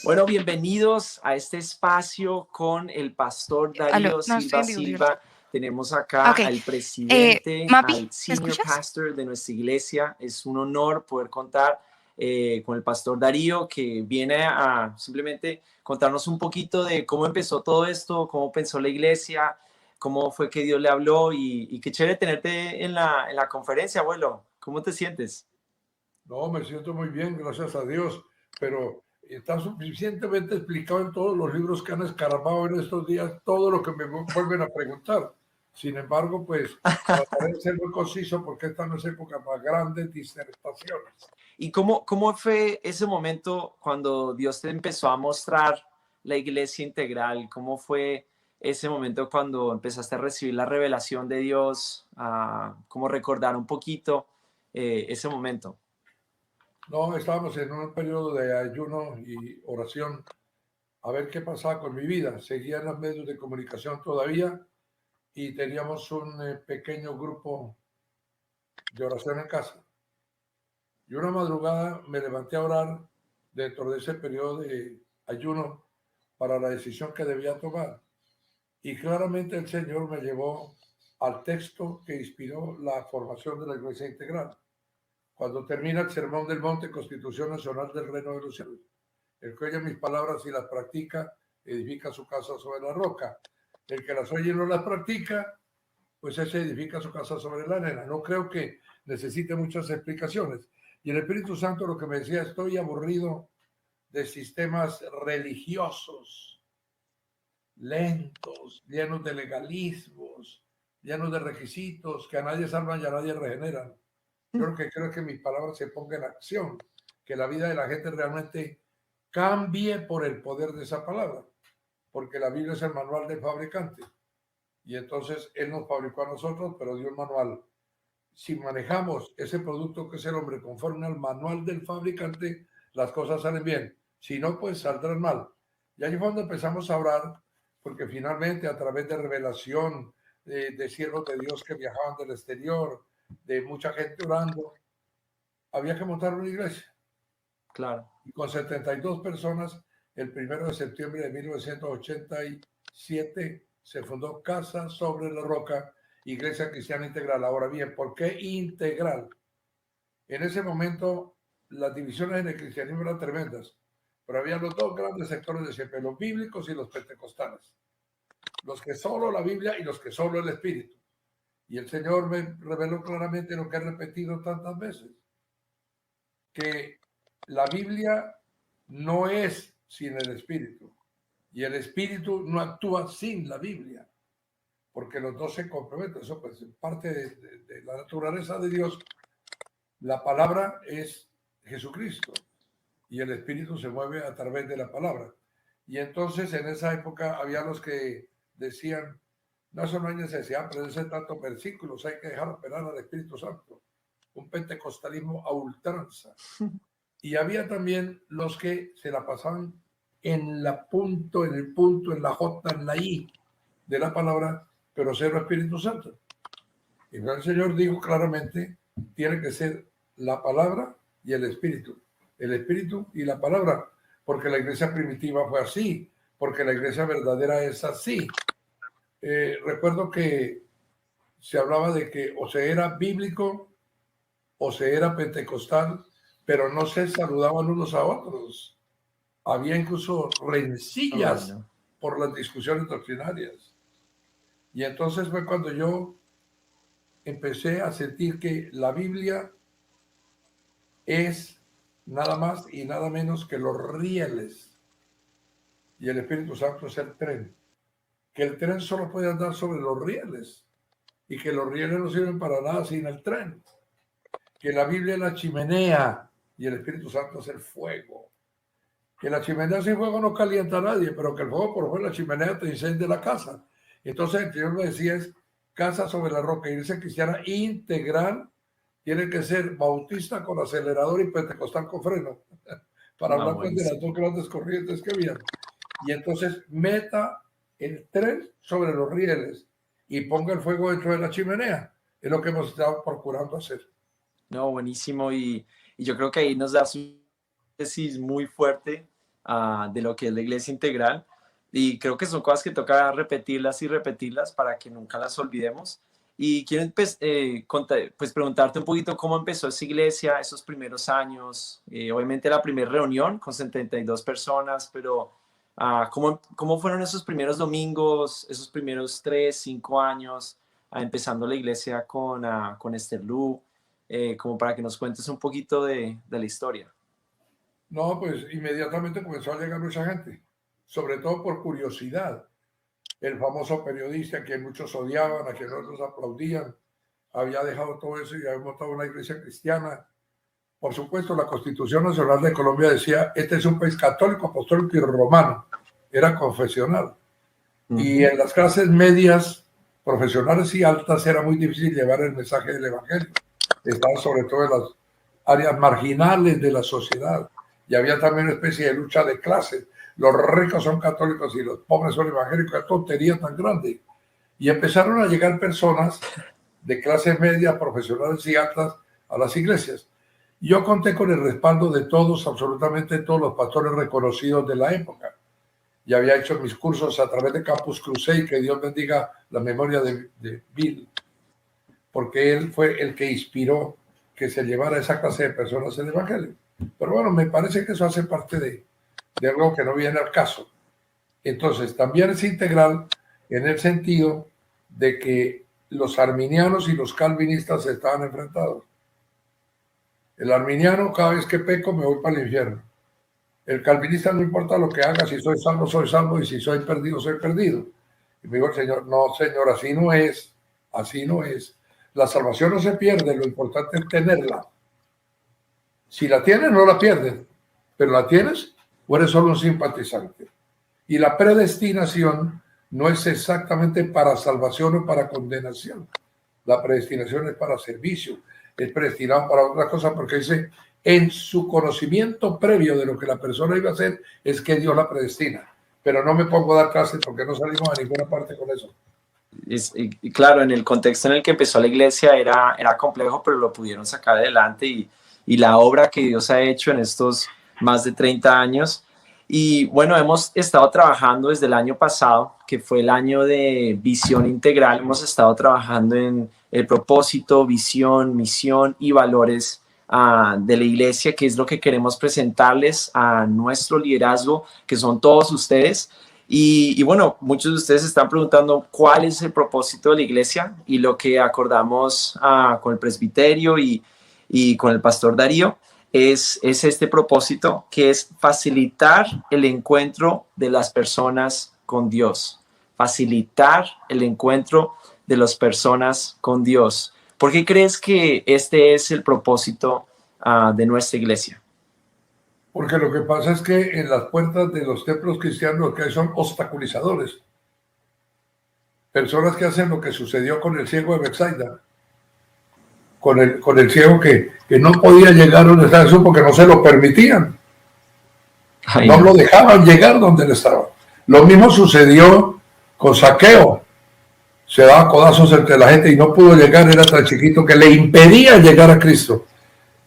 Bueno, bienvenidos a este espacio con el pastor Aló, Darío no estoy Silva en vivo, ¿cierto? Silva. Tenemos Ah, acá ok. al presidente, Mapi, al ¿me senior escuchas? pastor de nuestra iglesia. Es un honor poder contar con el pastor Darío, que viene a simplemente contarnos un poquito de cómo empezó todo esto, cómo pensó la iglesia, cómo fue que Dios le habló y qué chévere tenerte en la conferencia, abuelo. ¿Cómo te sientes? No, me siento muy bien, gracias a Dios, pero está suficientemente explicado en todos los libros que han escarbado en estos días, todo lo que me vuelven a preguntar. Sin embargo, pues trataré de ser muy conciso porque esta no es época para grandes disertaciones. ¿Y cómo fue ese momento cuando Dios te empezó a mostrar la iglesia integral? ¿Cómo fue ese momento cuando empezaste a recibir la revelación de Dios? ¿Cómo recordar un poquito ese momento? No, estábamos en un periodo de ayuno y oración a ver qué pasaba con mi vida. Seguía en los medios de comunicación todavía y teníamos un pequeño grupo de oración en casa. Y una madrugada me levanté a orar dentro de ese periodo de ayuno para la decisión que debía tomar. Y claramente el Señor me llevó al texto que inspiró la formación de la Iglesia Integral. Cuando termina el Sermón del Monte, Constitución Nacional del Reino de los Cielos. El que oye mis palabras y las practica, edifica su casa sobre la roca. El que las oye y no las practica, pues ese edifica su casa sobre la arena. No creo que necesite muchas explicaciones. Y el Espíritu Santo lo que me decía, estoy aburrido de sistemas religiosos, lentos, llenos de legalismos, llenos de requisitos, que a nadie salvan y a nadie regeneran. Yo lo que creo es que mis palabras se pongan en acción, que la vida de la gente realmente cambie por el poder de esa palabra, porque la Biblia es el manual del fabricante. Y entonces Él nos fabricó a nosotros, pero dio un manual. Si manejamos ese producto que es el hombre conforme al manual del fabricante, las cosas salen bien. Si no, pues saldrán mal. Y ahí fue donde empezamos a orar, porque finalmente a través de revelación de siervos de Dios que viajaban del exterior, de mucha gente orando, había que montar una iglesia. Claro. Y con 72 personas, el 1 de septiembre de 1987 se fundó Casa sobre la Roca, Iglesia Cristiana Integral. Ahora bien, ¿por qué integral? En ese momento las divisiones en el cristianismo eran tremendas, pero había los dos grandes sectores de siempre, los bíblicos y los pentecostales. Los que solo la Biblia y los que solo el Espíritu. Y el Señor me reveló claramente lo que he repetido tantas veces, que la Biblia no es sin el Espíritu y el Espíritu no actúa sin la Biblia, porque los dos se comprometen. Eso pues es parte de la naturaleza de Dios. La palabra es Jesucristo y el Espíritu se mueve a través de la palabra. Y entonces en esa época había los que decían, no, eso no hay necesidad, pero ese tantos versículos, hay que dejar operar al Espíritu Santo. Un pentecostalismo a ultranza. Y había también los que se la pasaban en la punto, en el punto, en la J, en la I de la palabra, pero cero Espíritu Santo. Y el Señor dijo claramente, tiene que ser la palabra y el Espíritu y la palabra, porque la iglesia primitiva fue así, porque la iglesia verdadera es así. Recuerdo que se hablaba de que o se era bíblico o se era pentecostal, pero no se saludaban unos a otros. Había incluso Uy, rencillas no. por las discusiones doctrinarias. Y entonces fue cuando yo empecé a sentir que la Biblia es nada más y nada menos que los rieles y el Espíritu Santo es el tren. Que el tren solo puede andar sobre los rieles y que los rieles no sirven para nada sin el tren. Que la Biblia es la chimenea y el Espíritu Santo es el fuego. Que la chimenea sin fuego no calienta a nadie, pero que el fuego por fuera de la chimenea te incendia la casa. Entonces el Señor me decía es casa sobre la roca, iglesia cristiana integral, tiene que ser bautista con acelerador y pentecostal con freno, para No, hablar pues de las buenísimo. dos grandes corrientes que había. Y entonces meta el tren sobre los rieles y ponga el fuego dentro de la chimenea. Es lo que hemos estado procurando hacer. No, buenísimo. Y yo creo que ahí nos das un tesis muy fuerte de lo que es la iglesia integral. Y creo que son cosas que toca repetirlas y repetirlas para que nunca las olvidemos. Y quiero pues preguntarte un poquito cómo empezó esa iglesia, esos primeros años. Obviamente la primera reunión con 72 personas, pero ¿cómo fueron esos primeros domingos, esos primeros 3, 5 años, empezando la iglesia con Esther Lu? Como para que nos cuentes un poquito de la historia. No, pues inmediatamente comenzó a llegar mucha gente, sobre todo por curiosidad. El famoso periodista a quien muchos odiaban, a quien otros aplaudían, había dejado todo eso y había montado una iglesia cristiana. Por supuesto, la Constitución Nacional de Colombia decía, este es un país católico, apostólico y romano. Era confesional. Y en las clases medias, profesionales y altas, era muy difícil llevar el mensaje del evangelio. Estaban sobre todo en las áreas marginales de la sociedad. Y había también una especie de lucha de clases. Los ricos son católicos y los pobres son evangélicos. ¡Qué tontería tan grande! Y empezaron a llegar personas de clase media, profesionales y altas a las iglesias. Yo conté con el respaldo de todos, absolutamente todos los pastores reconocidos de la época. Y había hecho mis cursos a través de Campus Crusade, que Dios bendiga la memoria de Bill, porque él fue el que inspiró que se llevara a esa clase de personas el evangelio. Pero bueno, me parece que eso hace parte de algo que no viene al caso. Entonces, también es integral en el sentido de que los arminianos y los calvinistas estaban enfrentados. El arminiano, cada vez que peco, me voy para el infierno. El calvinista, no importa lo que haga, si soy salvo, y si soy perdido, soy perdido. Y me dijo el Señor, no, Señor, así no es, así no es. La salvación no se pierde, lo importante es tenerla. Si la tienes, no la pierdes, pero la tienes o eres solo un simpatizante. Y la predestinación no es exactamente para salvación o para condenación. La predestinación es para servicio, es predestinado para otra cosa, porque dice, en su conocimiento previo de lo que la persona iba a hacer, es que Dios la predestina. Pero no me pongo a dar clases porque no salimos a ninguna parte con eso. Y claro, en el contexto en el que empezó la iglesia era complejo, pero lo pudieron sacar adelante y la obra que Dios ha hecho en estos más de 30 años. Y bueno, hemos estado trabajando desde el año pasado, que fue el año de visión integral. Hemos estado trabajando en el propósito, visión, misión y valores de la iglesia, que es lo que queremos presentarles a nuestro liderazgo, que son todos ustedes. Y bueno, muchos de ustedes están preguntando cuál es el propósito de la iglesia, y lo que acordamos con el presbiterio y con el pastor Darío es este propósito, que es facilitar el encuentro de las personas con Dios. Facilitar el encuentro de las personas con Dios. ¿Por qué crees que este es el propósito de nuestra iglesia? Porque lo que pasa es que en las puertas de los templos cristianos lo que hay son obstaculizadores. Personas que hacen lo que sucedió con el ciego de Betsaida. Con el ciego que no podía llegar donde estaba Jesús porque no se lo permitían. No lo dejaban llegar donde él estaba. Lo mismo sucedió con Zaqueo. Se daba codazos entre la gente y no pudo llegar, era tan chiquito que le impedía llegar a Cristo.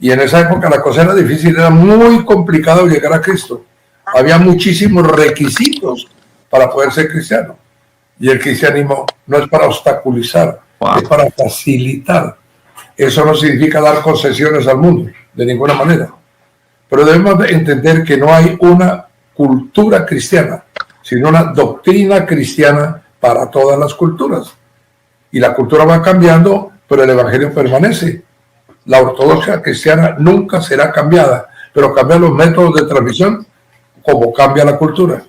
Y en esa época la cosa era difícil, era muy complicado llegar a Cristo. Había muchísimos requisitos para poder ser cristiano. Y el cristianismo no es para obstaculizar, es para facilitar. Eso no significa dar concesiones al mundo, de ninguna manera. Pero debemos entender que no hay una cultura cristiana, sino una doctrina cristiana para todas las culturas. Y la cultura va cambiando, pero el evangelio permanece. La ortodoxia cristiana nunca será cambiada, pero cambian los métodos de transmisión como cambia la cultura.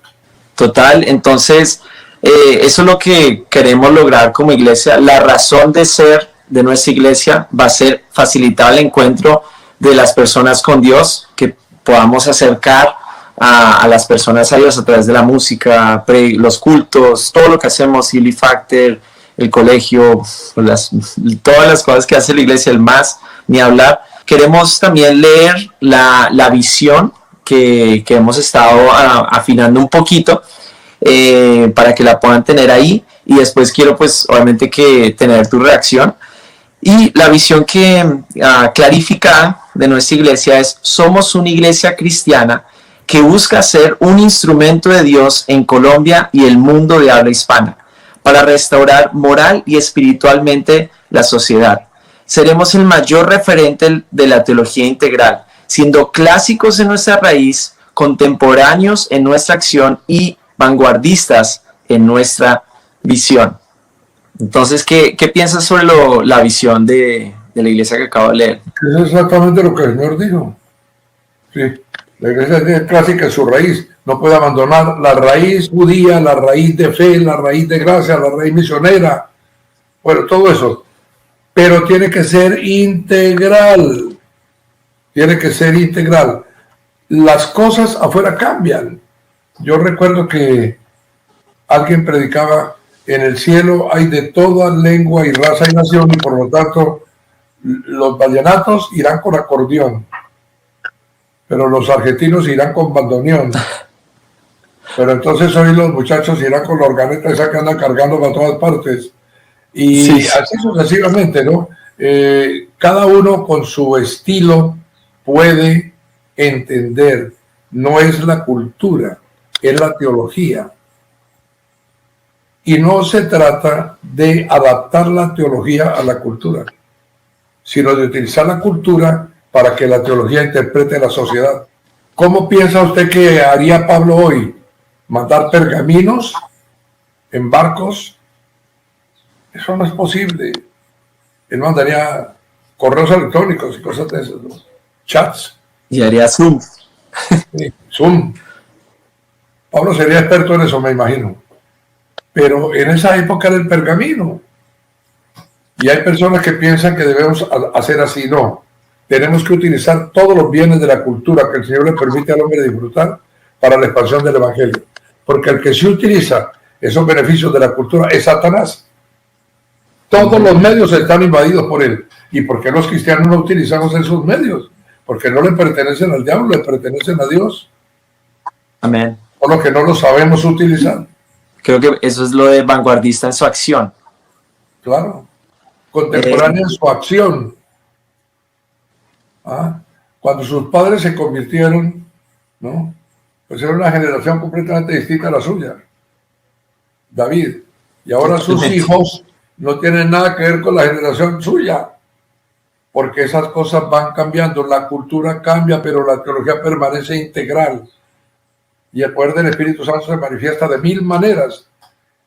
Total, entonces eso es lo que queremos lograr como iglesia. La razón de ser de nuestra iglesia va a ser facilitar el encuentro de las personas con Dios, que podamos acercar a las personas a Dios a través de la música, los cultos, todo lo que hacemos, Healing Factor, el colegio, todas las cosas que hace la iglesia, el más, ni hablar. Queremos también leer la visión que hemos estado afinando un poquito para que la puedan tener ahí, y después quiero pues obviamente que tener tu reacción. Y la visión que clarifica de nuestra iglesia es: somos una iglesia cristiana que busca ser un instrumento de Dios en Colombia y el mundo de habla hispana, para restaurar moral y espiritualmente la sociedad. Seremos el mayor referente de la teología integral, siendo clásicos en nuestra raíz, contemporáneos en nuestra acción y vanguardistas en nuestra visión. Entonces, ¿qué piensas sobre la visión de la iglesia que acabo de leer? Es exactamente lo que el Señor dijo. Sí, la iglesia es clásica en su raíz. No puede abandonar la raíz judía, la raíz de fe, la raíz de gracia, la raíz misionera. Bueno, todo eso. Pero tiene que ser integral. Tiene que ser integral. Las cosas afuera cambian. Yo recuerdo que alguien predicaba: en el cielo hay de toda lengua y raza y nación, y por lo tanto los vallenatos irán con acordeón, pero los argentinos irán con bandoneón. Pero entonces hoy los muchachos irán con la organeta esa que andan cargando para todas partes. Y sí, así sucesivamente, ¿no? Cada uno con su estilo puede entender. No es la cultura, es la teología. Y no se trata de adaptar la teología a la cultura, sino de utilizar la cultura para que la teología interprete la sociedad. ¿Cómo piensa usted que haría Pablo hoy? ¿Mandar pergaminos en barcos? Eso no es posible. Él mandaría correos electrónicos y cosas de esas, ¿no? Chats. Y haría Zoom. Sí, Zoom. Pablo sería experto en eso, me imagino. Pero en esa época era el pergamino. Y hay personas que piensan que debemos hacer así. No. Tenemos que utilizar todos los bienes de la cultura que el Señor le permite al hombre disfrutar para la expansión del Evangelio. Porque el que sí utiliza esos beneficios de la cultura es Satanás. Todos los medios están invadidos por él. ¿Y por qué los cristianos no utilizamos esos medios? Porque no le pertenecen al diablo, le pertenecen a Dios. Amén. Por lo que no lo sabemos utilizar. Creo que eso es lo de vanguardista en su acción. Claro. Contemporánea en su acción. Cuando sus padres se convirtieron, ¿no? Pues era una generación completamente distinta a la suya. David. Y ahora sus hijos no tienen nada que ver con la generación suya. Porque esas cosas van cambiando. La cultura cambia, pero la teología permanece integral. Y el poder del Espíritu Santo se manifiesta de 1000 maneras.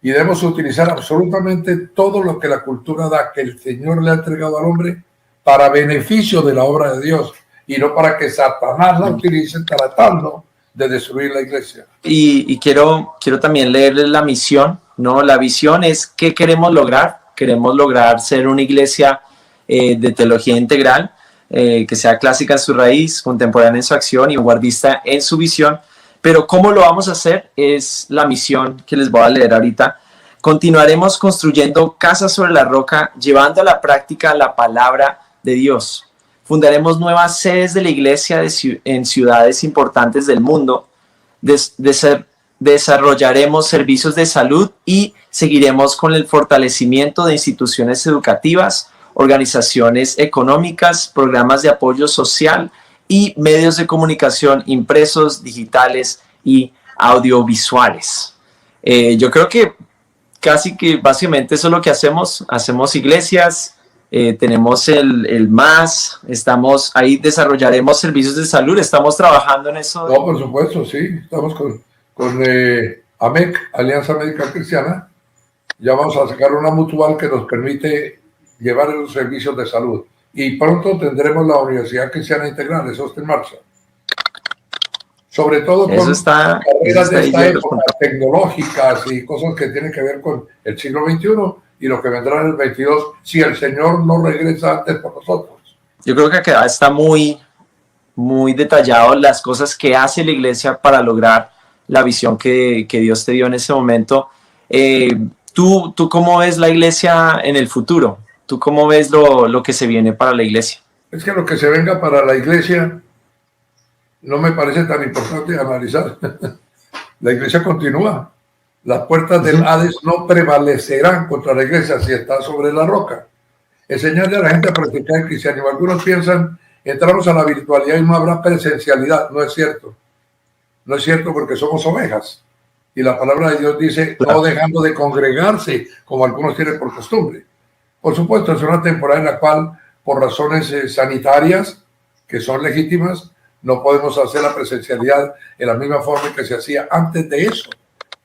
Y debemos utilizar absolutamente todo lo que la cultura da, que el Señor le ha entregado al hombre, para beneficio de la obra de Dios, y no para que Satanás la utilice tratando de destruir la iglesia. Y quiero también leerles la misión, ¿no? La visión es ¿qué queremos lograr? Queremos lograr ser una iglesia de teología integral, que sea clásica en su raíz, contemporánea en su acción y vanguardista en su visión. Pero ¿cómo lo vamos a hacer? Es la misión que les voy a leer ahorita. Continuaremos construyendo casas sobre la roca, llevando a la práctica la palabra de Dios. Fundaremos nuevas sedes de la iglesia en ciudades importantes del mundo. Desarrollaremos servicios de salud y seguiremos con el fortalecimiento de instituciones educativas, organizaciones económicas, programas de apoyo social y medios de comunicación impresos, digitales y audiovisuales. Yo creo que casi que básicamente eso es lo que hacemos. Hacemos iglesias, tenemos el MAS, estamos ahí, desarrollaremos servicios de salud, estamos trabajando en eso. No, por supuesto, sí. Estamos con AMEC, Alianza Médica Cristiana. Ya vamos a sacar una mutual que nos permite llevar los servicios de salud. Y pronto tendremos la Universidad Cristiana Integral, eso está en marcha. Sobre todo con carreras de esta época, tecnológicas y cosas que tienen que ver con el siglo XXI y lo que vendrá en el XXII, si el Señor no regresa antes por nosotros. Yo creo que acá está muy detallado las cosas que hace la iglesia para lograr la visión que Dios te dio en ese momento. ¿Tú cómo ves la iglesia en el futuro? ¿Tú cómo ves lo que se viene para la iglesia? Es que lo que se venga para la iglesia no me parece tan importante analizar. La iglesia continúa. Las puertas del Hades no prevalecerán contra la iglesia si está sobre la roca. Enseñarle a la gente a practicar el cristianismo. Algunos piensan, entramos a la virtualidad y no habrá presencialidad. No es cierto. No es cierto, porque somos ovejas. Y la palabra de Dios dice, no dejando de congregarse, como algunos tienen por costumbre. Por supuesto, es una temporada en la cual, por razones sanitarias, que son legítimas, no podemos hacer la presencialidad en la misma forma que se hacía antes de eso.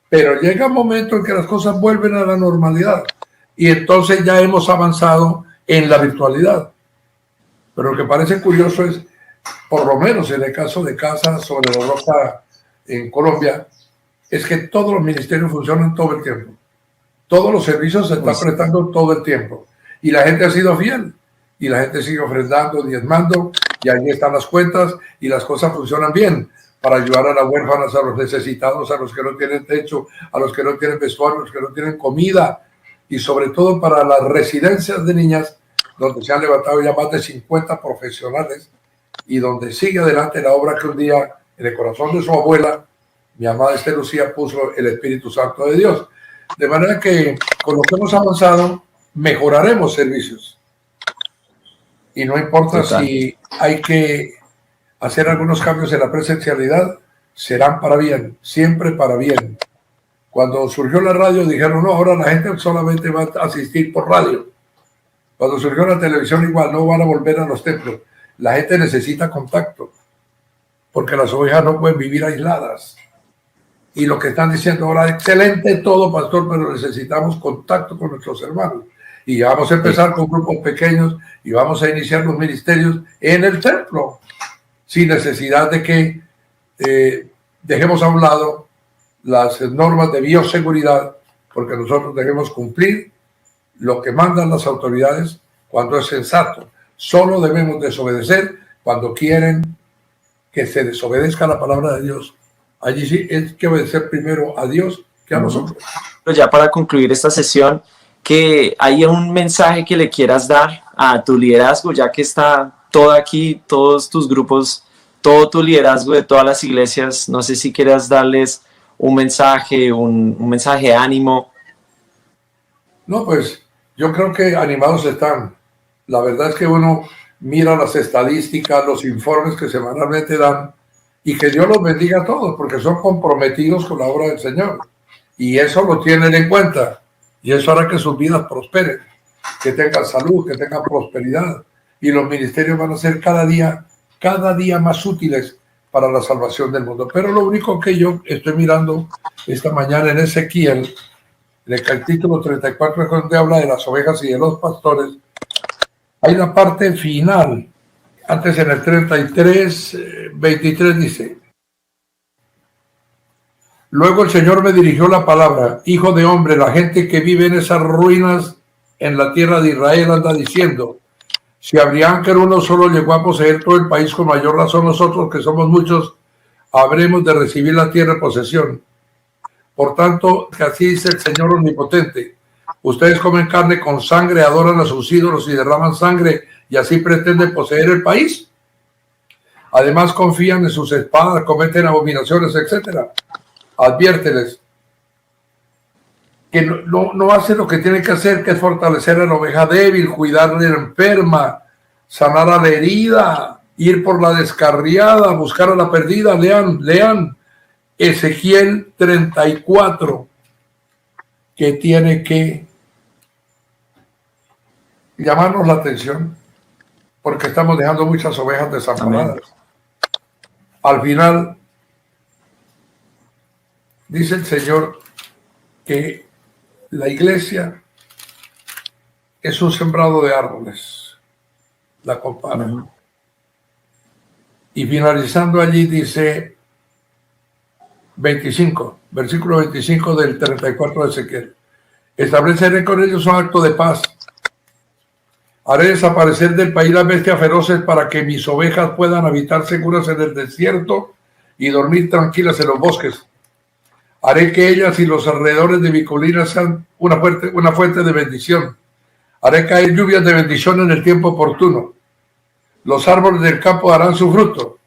Pero llega un momento en que las cosas vuelven a la normalidad. Y entonces ya hemos avanzado en la virtualidad. Pero lo que parece curioso es, por lo menos en el caso de Casa sobre la Roca en Colombia, es que todos los ministerios funcionan todo el tiempo. Todos los servicios se están prestando todo el tiempo. Y la gente ha sido fiel. Y la gente sigue ofrendando, diezmando. Y ahí están las cuentas y las cosas funcionan bien para ayudar a las huérfanas, a los necesitados, a los que no tienen techo, a los que no tienen vestuario, a los que no tienen comida. Y sobre todo para las residencias de niñas, donde se han levantado ya más de 50 profesionales y donde sigue adelante la obra que un día en el corazón de su abuela, mi amada Esther Lucía, puso el Espíritu Santo de Dios. De manera que con lo que hemos avanzado, mejoraremos servicios. Y no importa si hay que hacer algunos cambios en la presencialidad, serán para bien, siempre para bien. Cuando surgió la radio dijeron, no, ahora la gente solamente va a asistir por radio. Cuando surgió la televisión igual, no van a volver a los templos. La gente necesita contacto, porque las ovejas no pueden vivir aisladas. Y lo que están diciendo ahora, excelente todo, pastor, pero necesitamos contacto con nuestros hermanos. Y vamos a empezar con grupos pequeños y vamos a iniciar los ministerios en el templo, sin necesidad de que dejemos a un lado las normas de bioseguridad, porque nosotros debemos cumplir lo que mandan las autoridades cuando es sensato. Solo debemos desobedecer cuando quieren que se desobedezca la palabra de Dios. Allí sí es que obedecer primero a Dios que a nosotros. Pero ya para concluir esta sesión, que haya un mensaje que le quieras dar a tu liderazgo, ya que está todo aquí, todos tus grupos, todo tu liderazgo de todas las iglesias. No sé si quieras darles un mensaje de ánimo. No, pues yo creo que animados están. La verdad es que uno mira las estadísticas, los informes que semanalmente dan, y que Dios los bendiga a todos, porque son comprometidos con la obra del Señor. Y eso lo tienen en cuenta. Y eso hará que sus vidas prosperen, que tengan salud, que tengan prosperidad. Y los ministerios van a ser cada día más útiles para la salvación del mundo. Pero lo único que yo estoy mirando esta mañana en Ezequiel, en el capítulo 34, donde habla de las ovejas y de los pastores, hay la parte final. Antes en el 33, 23 dice: luego el Señor me dirigió la palabra, hijo de hombre, la gente que vive en esas ruinas en la tierra de Israel anda diciendo, si Abraham, que era uno solo, llegó a poseer todo el país, con mayor razón nosotros, que somos muchos, habremos de recibir la tierra en posesión. Por tanto, que así dice el Señor omnipotente, ustedes comen carne con sangre, adoran a sus ídolos y derraman sangre, y así pretenden poseer el país. Además confían en sus espadas, cometen abominaciones, etc. Adviérteles que no hacen lo que tienen que hacer, que es fortalecer a la oveja débil, cuidar de la enferma, sanar a la herida, ir por la descarriada, buscar a la perdida. Lean Ezequiel 34, que tiene que llamarnos la atención, porque estamos dejando muchas ovejas desamparadas. Al final, dice el Señor que la iglesia es un sembrado de árboles. La compara. Y finalizando allí dice 25, versículo 25 del 34 de Ezequiel. Estableceré con ellos un acto de paz. Haré desaparecer del país las bestias feroces para que mis ovejas puedan habitar seguras en el desierto y dormir tranquilas en los bosques. Haré que ellas y los alrededores de mi colina sean una fuente de bendición. Haré caer lluvias de bendición en el tiempo oportuno. Los árboles del campo darán su fruto.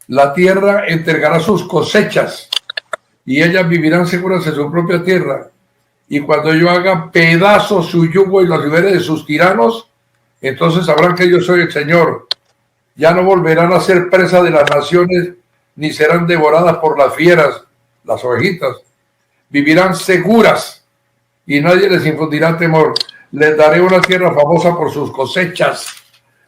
La tierra entregará sus cosechas y ellas vivirán seguras en su propia tierra. Y cuando yo haga pedazos su yugo y los libere de sus tiranos, entonces sabrán que yo soy el Señor. Ya no volverán a ser presa de las naciones ni serán devoradas por las fieras, las ovejitas. Vivirán seguras y nadie les infundirá temor. Les daré una tierra famosa por sus cosechas.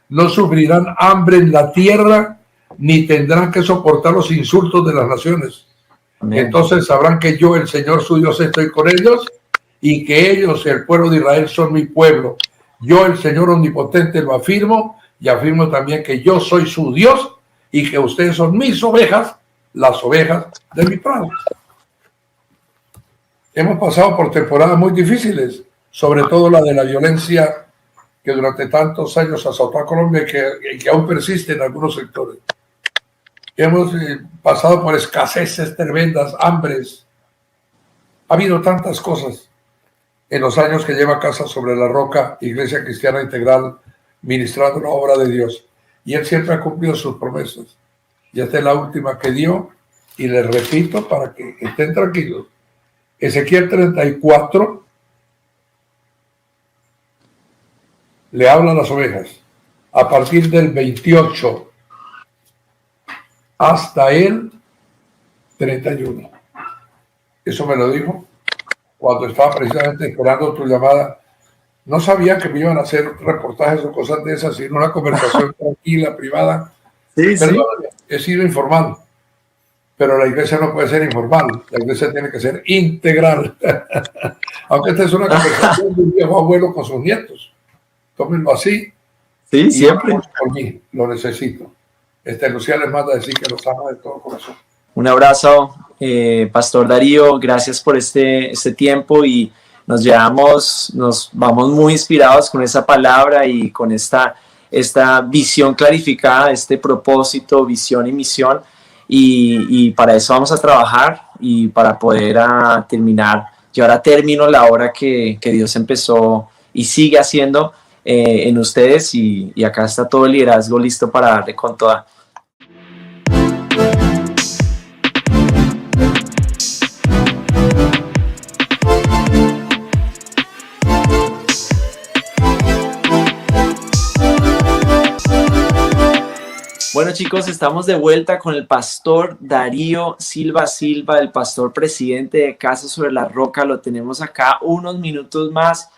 No sufrirán hambre en la tierra, ni tendrán que soportar los insultos de las naciones. Amén. Entonces sabrán que yo, el Señor su Dios, estoy con ellos y que ellos, el pueblo de Israel, son mi pueblo. Yo, el Señor omnipotente, lo afirmo y afirmo también que yo soy su Dios y que ustedes son mis ovejas, las ovejas de mi prado. Hemos pasado por temporadas muy difíciles, sobre todo la de la violencia que durante tantos años azotó a Colombia y que aún persiste en algunos sectores. Hemos pasado por escaseces tremendas, hambres. Ha habido tantas cosas en los años que lleva Casa sobre la Roca, Iglesia Cristiana Integral, ministrando la obra de Dios. Y Él siempre ha cumplido sus promesas. Y esta es la última que dio, y les repito para que estén tranquilos. Ezequiel 34 le habla a las ovejas a partir del 28 hasta el 31. Eso me lo dijo cuando estaba precisamente esperando tu llamada. No sabía que me iban a hacer reportajes o cosas de esas, sino una conversación tranquila, privada. Sí, perdón, sí. He sido informal, pero la iglesia no puede ser informal, la iglesia tiene que ser integral. Aunque esta es una conversación de un viejo abuelo con sus nietos. Tómenlo así. Sí, siempre. Por mí, lo necesito. Lucía les manda a decir que los ama de todo corazón. Un abrazo, Pastor Darío, gracias por este tiempo y nos vamos muy inspirados con esa palabra y con esta visión clarificada, este propósito, visión y misión. Y para eso vamos a trabajar y para poder llevar a término la obra que Dios empezó y sigue haciendo en ustedes y acá está todo el liderazgo listo para darle con toda. Bueno, chicos, estamos de vuelta con el pastor Darío Silva, el pastor presidente de Casa sobre la Roca. Lo tenemos acá unos minutos más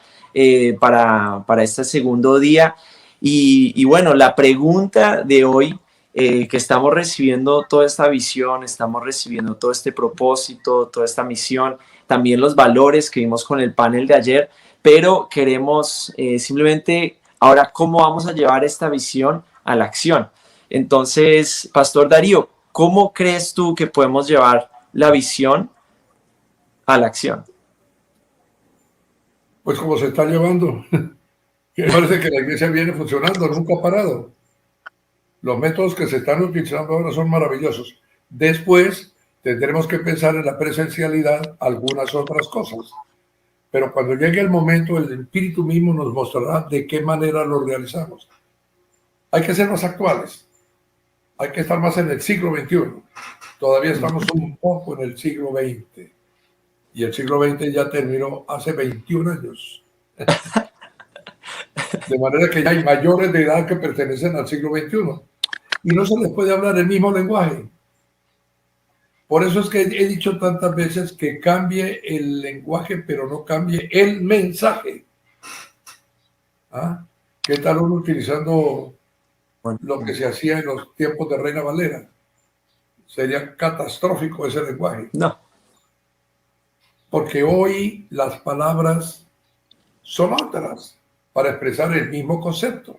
para este segundo día. Y bueno, la pregunta de hoy, que estamos recibiendo toda esta visión, estamos recibiendo todo este propósito, toda esta misión, también los valores que vimos con el panel de ayer, pero queremos simplemente ahora cómo vamos a llevar esta visión a la acción. Entonces, Pastor Darío, ¿cómo crees tú que podemos llevar la visión a la acción? Pues como se está llevando, que parece que la iglesia viene funcionando, nunca ha parado. Los métodos que se están utilizando ahora son maravillosos. Después tendremos que pensar en la presencialidad, algunas otras cosas. Pero cuando llegue el momento, el Espíritu mismo nos mostrará de qué manera lo realizamos. Hay que ser más actuales. Hay que estar más en el siglo XXI. Todavía estamos un poco en el siglo XX. Y el siglo XX ya terminó hace 21 años. De manera que ya hay mayores de edad que pertenecen al siglo XXI. Y no se les puede hablar el mismo lenguaje. Por eso es que he dicho tantas veces que cambie el lenguaje, pero no cambie el mensaje. ¿Ah? ¿Qué tal uno utilizando lo que se hacía en los tiempos de Reina Valera? Sería catastrófico ese lenguaje. No. Porque hoy las palabras son otras para expresar el mismo concepto.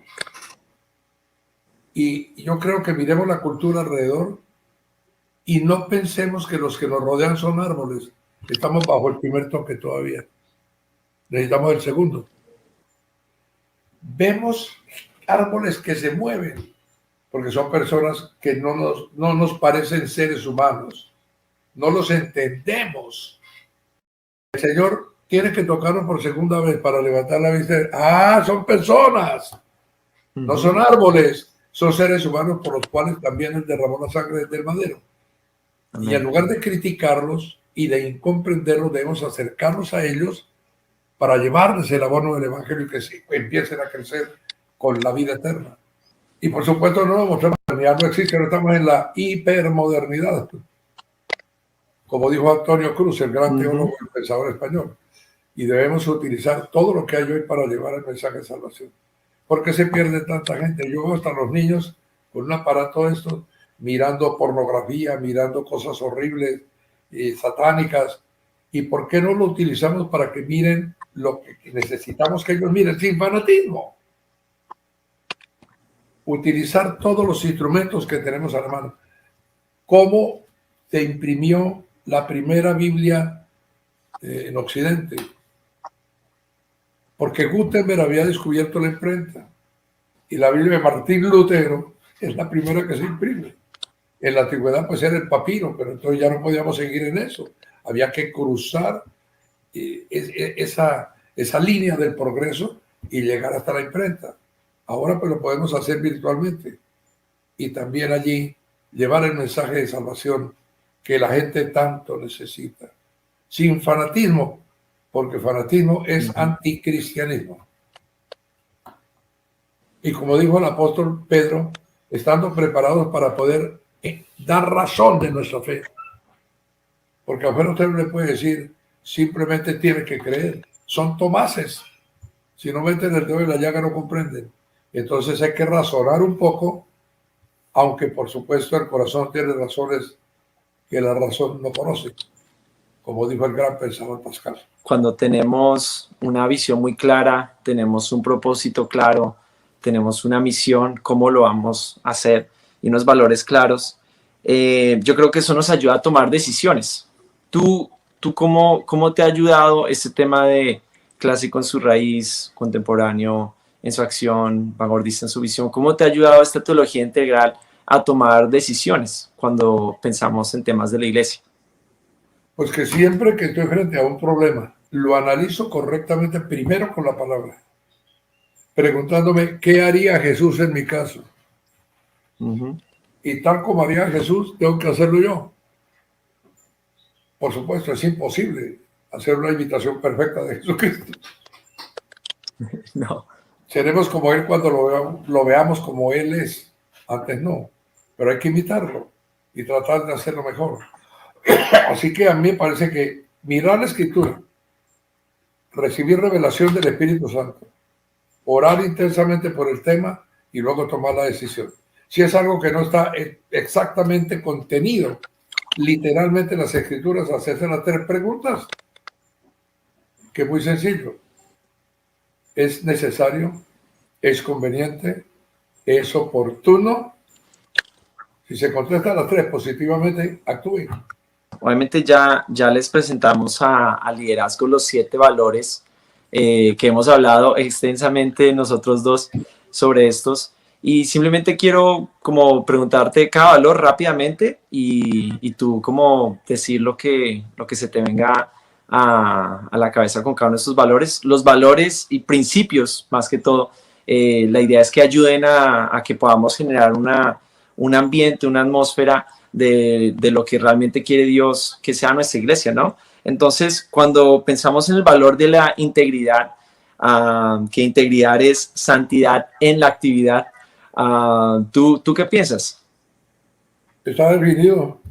Y yo creo que miremos la cultura alrededor y no pensemos que los que nos rodean son árboles. Estamos bajo el primer toque todavía. Necesitamos el segundo. Vemos árboles que se mueven, porque son personas que no nos parecen seres humanos. No los entendemos. El Señor tiene que tocarnos por segunda vez para levantar la vista. ¡Ah, son personas! No son árboles, son seres humanos por los cuales también Él derramó la sangre del madero. Amén. Y en lugar de criticarlos y de incomprenderlos, debemos acercarnos a ellos para llevarles el abono del Evangelio y que empiecen a crecer con la vida eterna. Y por supuesto no lo mostramos modernidad no existe, no estamos en la hipermodernidad. Como dijo Antonio Cruz, el gran teólogo y pensador español. Y debemos utilizar todo lo que hay hoy para llevar el mensaje de salvación. ¿Por qué se pierde tanta gente? Yo veo hasta los niños con un aparato de estos, mirando pornografía, mirando cosas horribles, satánicas. ¿Y por qué no lo utilizamos para que miren lo que necesitamos que ellos miren sin fanatismo? Utilizar todos los instrumentos que tenemos a la mano. ¿Cómo se imprimió la primera Biblia en Occidente? Porque Gutenberg había descubierto la imprenta. Y la Biblia de Martín Lutero es la primera que se imprime. En la antigüedad pues era el papiro, pero entonces ya no podíamos seguir en eso. Había que cruzar esa línea del progreso y llegar hasta la imprenta. Ahora pues lo podemos hacer virtualmente. Y también allí llevar el mensaje de salvación que la gente tanto necesita. Sin fanatismo, porque fanatismo es anticristianismo. Y como dijo el apóstol Pedro, estando preparados para poder dar razón de nuestra fe. Porque afuera usted no le puede decir, simplemente tiene que creer. Son tomases. Si no meten el dedo en la llaga no comprenden. Entonces hay que razonar un poco, aunque por supuesto el corazón tiene razones que la razón no conoce, como dijo el gran pensador Pascal. Cuando tenemos una visión muy clara, tenemos un propósito claro, tenemos una misión, cómo lo vamos a hacer y unos valores claros, yo creo que eso nos ayuda a tomar decisiones. ¿Tú cómo te ha ayudado este tema de clásico en su raíz, contemporáneo en su acción, vanguardista en su visión? ¿Cómo te ha ayudado esta teología integral a tomar decisiones cuando pensamos en temas de la iglesia? Pues que siempre que estoy frente a un problema, lo analizo correctamente primero con la palabra, preguntándome qué haría Jesús en mi caso. Y tal como haría Jesús, tengo que hacerlo yo. Por supuesto, es imposible hacer una imitación perfecta de Jesucristo. No. Seremos como Él cuando lo veamos como Él es. Antes no. Pero hay que imitarlo y tratar de hacerlo mejor. Así que a mí me parece que mirar la Escritura, recibir revelación del Espíritu Santo, orar intensamente por el tema y luego tomar la decisión. Si es algo que no está exactamente contenido, literalmente en las Escrituras, hacerse las 3 preguntas, que es muy sencillo. ¿Es necesario? ¿Es conveniente? ¿Es oportuno? Si se contestan las 3 positivamente, actúen. Obviamente ya les presentamos a liderazgo los 7 valores que hemos hablado extensamente nosotros dos sobre estos, y simplemente quiero como preguntarte cada valor rápidamente y tú como decir lo que se te venga a la cabeza con cada uno de estos valores. Los valores y principios, más que todo, la idea es que ayuden a que podamos generar un ambiente, una atmósfera de lo que realmente quiere Dios que sea nuestra iglesia, ¿no? Entonces, cuando pensamos en el valor de la integridad, que integridad es santidad en la actividad, ¿tú qué piensas? Está definido.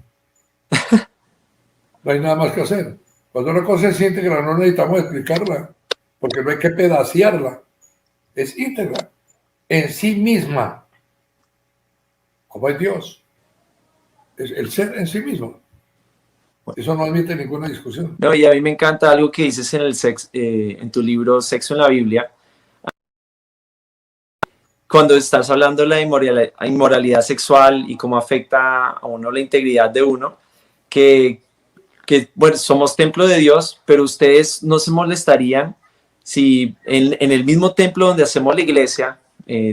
No hay nada más que hacer. Cuando una cosa es íntegra, no necesitamos explicarla, porque no hay que pedacearla. Es íntegra en sí misma, como es Dios. Es el ser en sí mismo. Eso no admite ninguna discusión. No, y a mí me encanta algo que dices en tu libro Sexo en la Biblia, cuando estás hablando de la inmoralidad sexual y cómo afecta a uno la integridad de uno, que bueno, somos templo de Dios, pero ustedes no se molestarían si en el mismo templo donde hacemos la iglesia,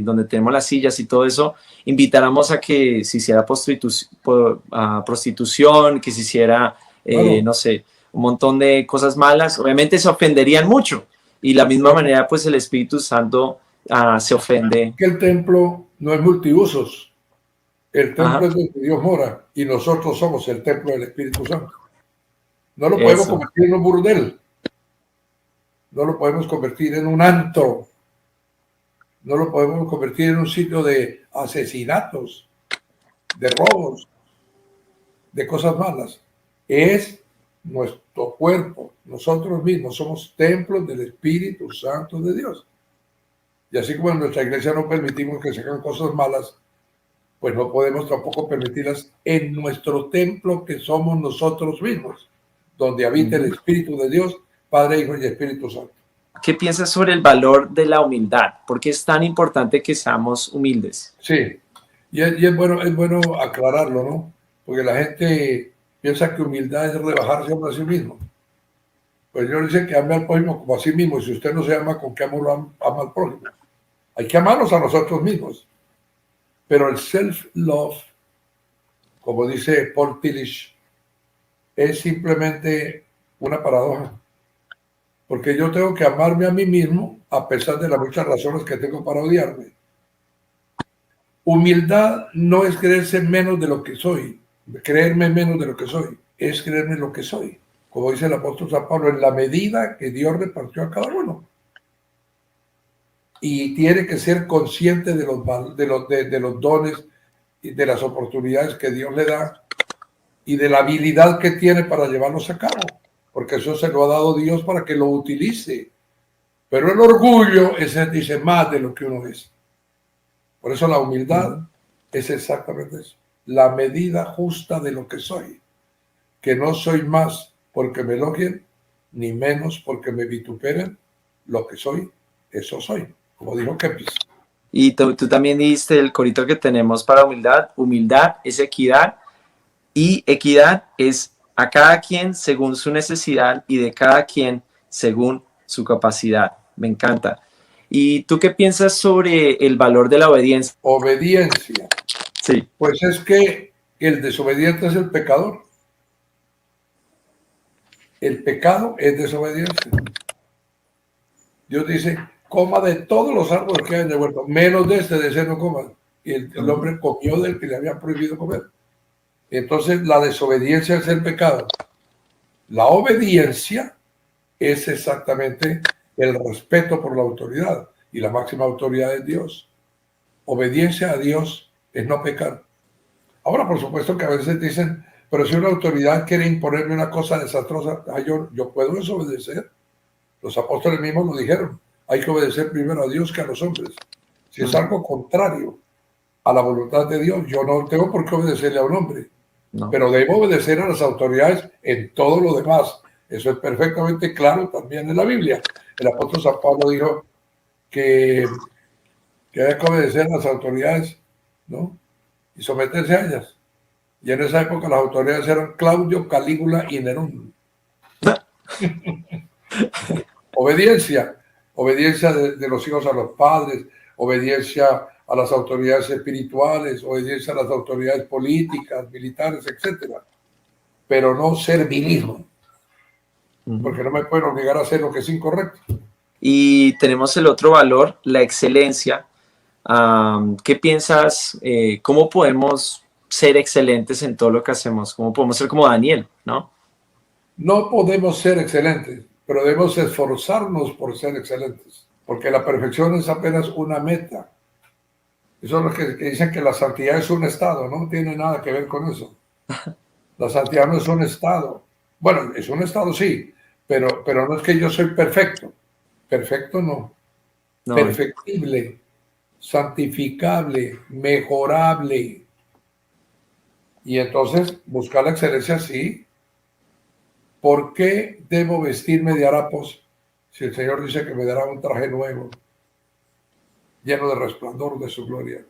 donde tenemos las sillas y todo eso, invitáramos a que se hiciera prostitución, que se hiciera, Claro. no sé, un montón de cosas malas. Obviamente se ofenderían mucho, y de la misma manera pues el Espíritu Santo se ofende. Que el templo no es multiusos. El templo Ajá. es donde Dios mora y nosotros somos el templo del Espíritu Santo. No lo podemos Eso. convertir en un burdel. No lo podemos convertir en un antro. No lo podemos convertir en un sitio de asesinatos. de robos, de cosas malas. Es nuestro cuerpo, nosotros mismos somos templos del Espíritu Santo de Dios. Y así como en nuestra iglesia no permitimos que se hagan cosas malas, pues no podemos tampoco permitirlas en nuestro templo que somos nosotros mismos, donde habita el Espíritu de Dios, Padre, Hijo y Espíritu Santo. ¿Qué piensas sobre el valor de la humildad? ¿Por qué es tan importante que seamos humildes? Sí, y es bueno aclararlo, ¿no? Porque la gente piensa que humildad es rebajarse a sí mismo. Pues yo dice que ame al prójimo como a sí mismo, y si usted no se ama, ¿con qué amor ama al prójimo? Hay que amarnos a nosotros mismos. Pero el self-love, como dice Paul Tillich, es simplemente una paradoja. Porque yo tengo que amarme a mí mismo a pesar de las muchas razones que tengo para odiarme. Humildad no es creerse menos de lo que soy, creerme menos de lo que soy, es creerme lo que soy. Como dice el apóstol San Pablo, en la medida que Dios repartió a cada uno. Y tiene que ser consciente de los dones y de las oportunidades que Dios le da y de la habilidad que tiene para llevarlos a cabo, porque eso se lo ha dado Dios para que lo utilice. Pero el orgullo dice más de lo que uno es. Por eso la humildad es exactamente eso, la medida justa de lo que soy, que no soy más porque me elogien, ni menos porque me vituperen. Lo que soy, eso soy, como dijo Kempis. Y tú también dijiste el corito que tenemos para humildad. Humildad es equidad y equidad es a cada quien según su necesidad y de cada quien según su capacidad. Me encanta. ¿Y tú qué piensas sobre el valor de la obediencia? Obediencia. Sí. Pues es que el desobediente es el pecador. El pecado es desobediencia. Dios dice, coma de todos los árboles que hay en el huerto, menos de este, de ese no coma. Y el hombre comió del que le habían prohibido comer. Entonces la desobediencia es el pecado. La obediencia es exactamente el respeto por la autoridad, y la máxima autoridad es Dios. Obediencia a Dios es no pecar. Ahora, por supuesto que a veces dicen, pero si una autoridad quiere imponerme una cosa desastrosa, yo puedo desobedecer. Los apóstoles mismos lo dijeron, hay que obedecer primero a Dios que a los hombres. Si es algo contrario a la voluntad de Dios, yo no tengo por qué obedecerle a un hombre, pero debo obedecer a las autoridades en todo lo demás. Eso es perfectamente claro también en la Biblia. El apóstol San Pablo dijo que había que obedecer a las autoridades, ¿no? Y someterse a ellas. Y en esa época las autoridades eran Claudio, Calígula y Nerón. Obediencia de los hijos a los padres, obediencia a las autoridades espirituales, obediencia a las autoridades políticas, militares, etcétera. Pero no servilismo, porque no me pueden obligar a hacer lo que es incorrecto. Y tenemos el otro valor, la excelencia. ¿Qué piensas? ¿Cómo podemos ser excelentes en todo lo que hacemos? ¿Cómo podemos ser como Daniel, no? No podemos ser excelentes, pero debemos esforzarnos por ser excelentes, porque la perfección es apenas una meta. Eso es lo que dicen, que la santidad es un estado, no tiene nada que ver con eso. La santidad no es un estado. Bueno, es un estado sí, pero no es que yo soy perfecto. Perfecto no. Perfectible, santificable, mejorable. Y entonces buscar la excelencia sí. ¿Por qué debo vestirme de harapos si el Señor dice que me dará un traje nuevo, lleno de resplandor de su gloria?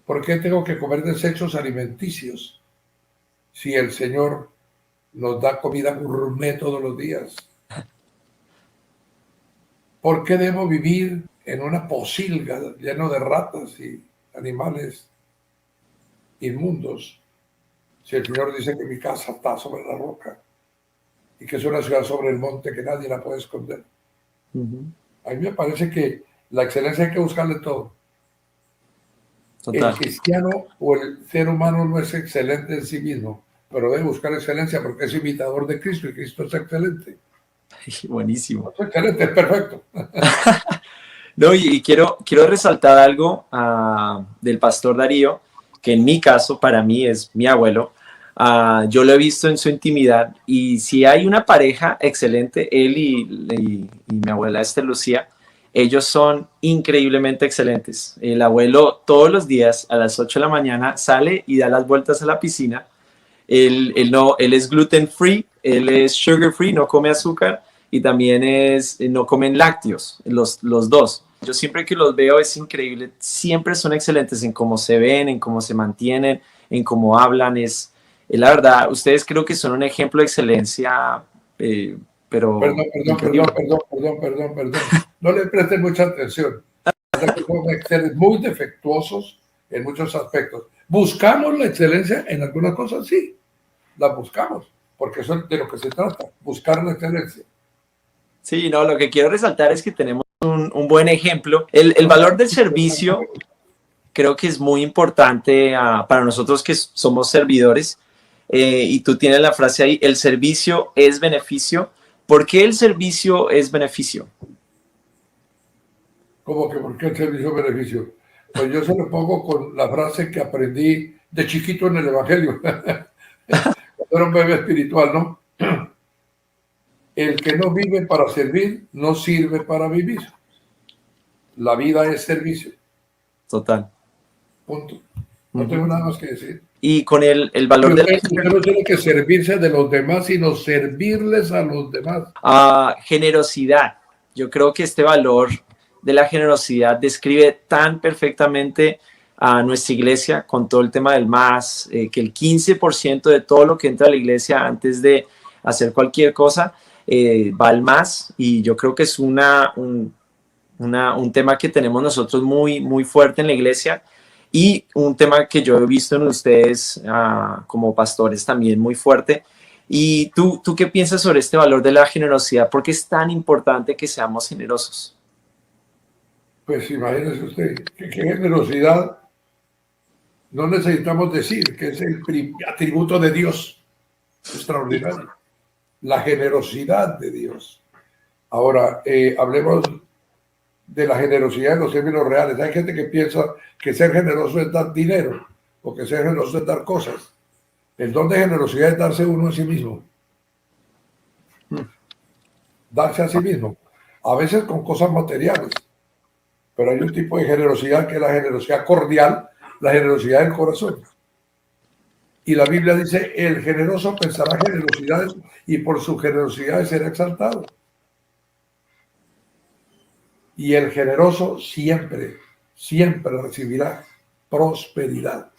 ¿Por qué tengo que comer desechos alimenticios si el Señor nos da comida gourmet todos los días? ¿Por qué debo vivir en una pocilga lleno de ratas y animales inmundos si el Señor dice que mi casa está sobre la roca y que es una ciudad sobre el monte que nadie la puede esconder? A mí me parece que la excelencia hay que buscarle todo. Total. El cristiano o el ser humano no es excelente en sí mismo, pero debe buscar excelencia porque es imitador de Cristo y Cristo es excelente. Buenísimo. Es excelente, es perfecto. No, y quiero resaltar algo del pastor Darío, que en mi caso, para mí, es mi abuelo. Yo lo he visto en su intimidad y si hay una pareja excelente, él y mi abuela Esther Lucía, ellos son increíblemente excelentes. El abuelo todos los días a las 8 de la mañana sale y da las vueltas a la piscina. Él es gluten free, él es sugar free, no come azúcar y también no comen lácteos, los dos. Yo siempre que los veo es increíble, siempre son excelentes en cómo se ven, en cómo se mantienen, en cómo hablan. La verdad, ustedes creo que son un ejemplo de excelencia, pero perdón. No le presten mucha atención. Son ser muy defectuosos en muchos aspectos. ¿Buscamos la excelencia en algunas cosas? Sí, la buscamos, porque eso es de lo que se trata, buscar la excelencia. Sí, no, lo que quiero resaltar es que tenemos un buen ejemplo. El valor del servicio creo que es muy importante para nosotros que somos servidores. Y tú tienes la frase ahí, el servicio es beneficio. ¿Por qué el servicio es beneficio? ¿Cómo que por qué el servicio es beneficio? Pues yo se lo pongo con la frase que aprendí de chiquito en el Evangelio. Era un bebé espiritual, ¿no? El que no vive para servir, no sirve para vivir. La vida es servicio. Total. Punto. No tengo nada más que decir. Y con el valor de usted no tiene que servirse de los demás, sino servirles a los demás. Generosidad. Yo creo que este valor de la generosidad describe tan perfectamente a nuestra iglesia con todo el tema del más, que el 15% de todo lo que entra a la iglesia antes de hacer cualquier cosa va al más, y yo creo que es un tema que tenemos nosotros muy, muy fuerte en la iglesia, y un tema que yo he visto en ustedes como pastores también muy fuerte. ¿Y tú qué piensas sobre este valor de la generosidad? ¿Por qué es tan importante que seamos generosos? Pues imagínese usted, qué generosidad no necesitamos decir, que es el atributo de Dios, extraordinario, la generosidad de Dios. Ahora, hablemos de la generosidad en los términos reales. Hay gente que piensa que ser generoso es dar dinero o que ser generoso es dar cosas. El don de generosidad es darse uno a sí mismo. Darse a sí mismo. A veces con cosas materiales. Pero hay un tipo de generosidad que es la generosidad cordial, la generosidad del corazón. Y la Biblia dice, el generoso pensará generosidades y por su generosidad será exaltado. Y el generoso siempre, siempre recibirá prosperidad.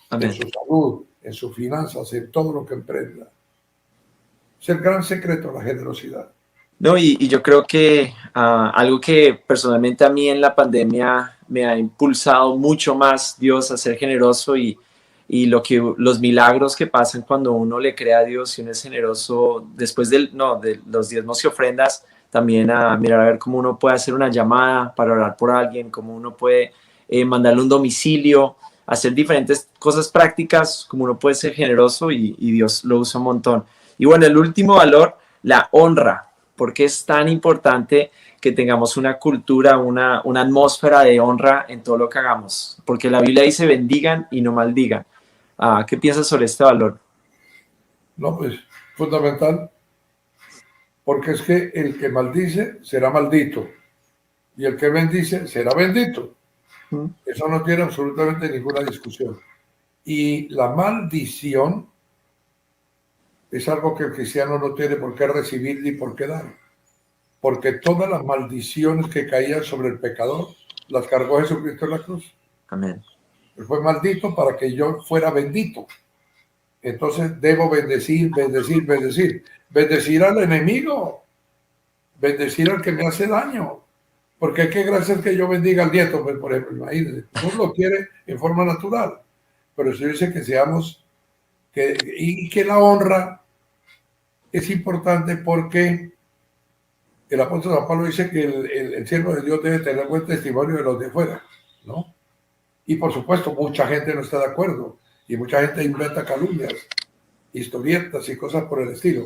Amén. En su salud, en sus finanzas, en todo lo que emprenda. Es el gran secreto, la generosidad. No, y yo creo que algo que personalmente a mí en la pandemia me ha impulsado mucho más Dios a ser generoso, y los milagros que pasan cuando uno le cree a Dios y uno es generoso después de los diezmos y ofrendas, también a mirar a ver cómo uno puede hacer una llamada para orar por alguien, cómo uno puede mandarle un domicilio, hacer diferentes cosas prácticas, como uno puede ser generoso, y Dios lo usa un montón. Y bueno, el último valor, la honra. ¿Por qué es tan importante que tengamos una cultura, una atmósfera de honra en todo lo que hagamos? Porque la Biblia dice bendigan y no maldigan. ¿Qué piensas sobre este valor? No, pues fundamental, porque es que el que maldice será maldito y el que bendice será bendito. Eso no tiene absolutamente ninguna discusión. Y la maldición es algo que el cristiano no tiene por qué recibir ni por qué dar. Porque todas las maldiciones que caían sobre el pecador las cargó Jesucristo en la cruz. Amén. Él fue maldito para que yo fuera bendito. Entonces debo bendecir. Bendecir al enemigo. Bendecir al que me hace daño. Porque qué gracia es que yo bendiga al nieto, pues, por ejemplo. Imagínense, uno lo quiere en forma natural. Pero eso dice que seamos, y que la honra es importante porque el apóstol San Pablo dice que el siervo de Dios debe tener buen testimonio de los de fuera, ¿no? Y por supuesto, mucha gente no está de acuerdo y mucha gente inventa calumnias, historietas y cosas por el estilo.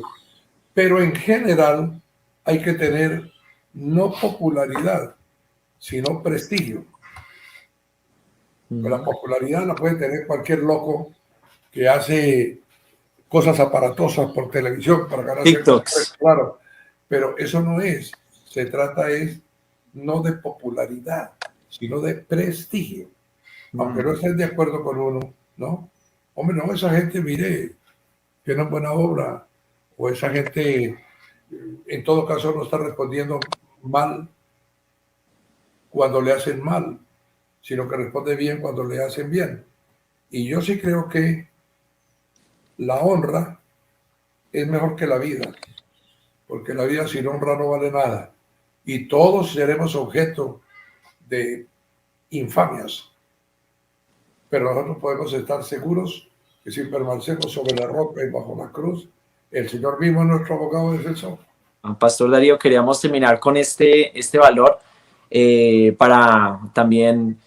Pero en general hay que tener no popularidad, sino prestigio. Pero la popularidad la puede tener cualquier loco que hace cosas aparatosas por televisión para ganarse TikToks. claro, pero eso no es. Se trata es no de popularidad, sino de prestigio. Aunque no estén de acuerdo con uno, ¿no? Hombre, no, esa gente, mire, tiene buena obra, o esa gente, en todo caso, no está respondiendo mal cuando le hacen mal, sino que responde bien cuando le hacen bien. Y yo sí creo que la honra es mejor que la vida, porque la vida sin honra no vale nada. Y todos seremos objeto de infamias. Pero nosotros podemos estar seguros que si permanecemos sobre la roca y bajo la cruz, el Señor mismo es nuestro abogado defensor. Pastor Darío, queríamos terminar con este valor para también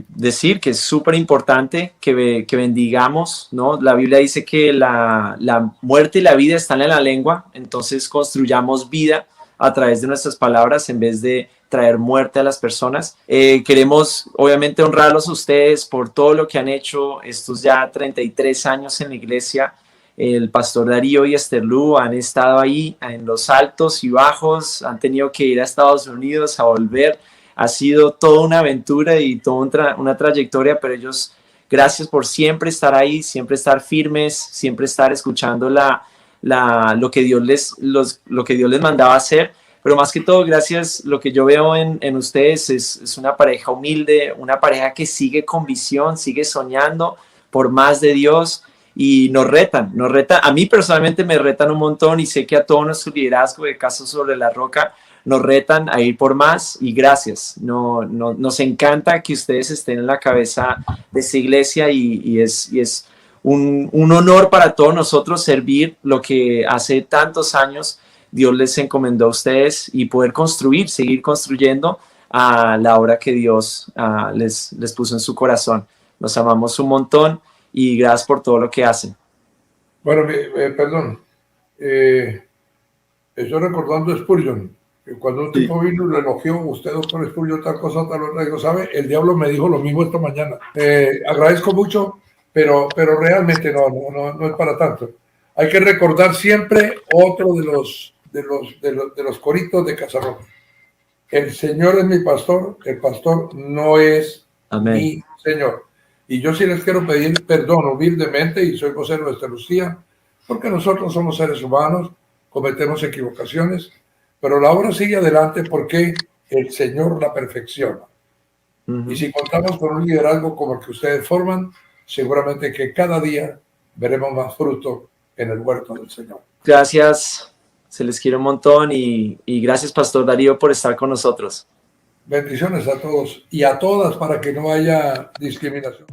decir que es súper importante que bendigamos, ¿no? La Biblia dice que la muerte y la vida están en la lengua, entonces construyamos vida a través de nuestras palabras en vez de traer muerte a las personas. Queremos obviamente honrarlos a ustedes por todo lo que han hecho estos ya 33 años en la iglesia. El pastor Darío y Esther Lu han estado ahí en los altos y bajos, han tenido que ir a Estados Unidos a volver. Ha sido toda una aventura y toda una trayectoria, pero ellos, gracias por siempre estar ahí, siempre estar firmes, siempre estar escuchando lo que Dios les mandaba hacer. Pero más que todo, gracias, lo que yo veo en ustedes es una pareja humilde, una pareja que sigue con visión, sigue soñando por más de Dios. Y nos retan, a mí personalmente me retan un montón y sé que a todo nuestro liderazgo de Casa Sobre la Roca nos retan a ir por más y gracias. Nos encanta que ustedes estén en la cabeza de esa iglesia y es un honor para todos nosotros servir lo que hace tantos años Dios les encomendó a ustedes y poder seguir construyendo a la obra que Dios les puso en su corazón. Los amamos un montón y gracias por todo lo que hacen. Bueno, perdón, estoy recordando a Spurgeon, que cuando un tipo vino y lo elogió, usted, doctor Spurgeon, tal cosa, tal otra, digo, ¿sabe? El diablo me dijo lo mismo esta mañana. Agradezco mucho, pero realmente no es para tanto. Hay que recordar siempre otro de los coritos de Casarroja. El Señor es mi pastor, el pastor no es Amén. Mi Señor. Y yo sí les quiero pedir perdón humildemente, y soy vocero de esta Lucía, porque nosotros somos seres humanos, cometemos equivocaciones, pero la obra sigue adelante porque el Señor la perfecciona. Y si contamos con un liderazgo como el que ustedes forman, seguramente que cada día veremos más fruto en el huerto del Señor. Gracias, se les quiere un montón y gracias, Pastor Darío, por estar con nosotros. Bendiciones a todos y a todas para que no haya discriminación.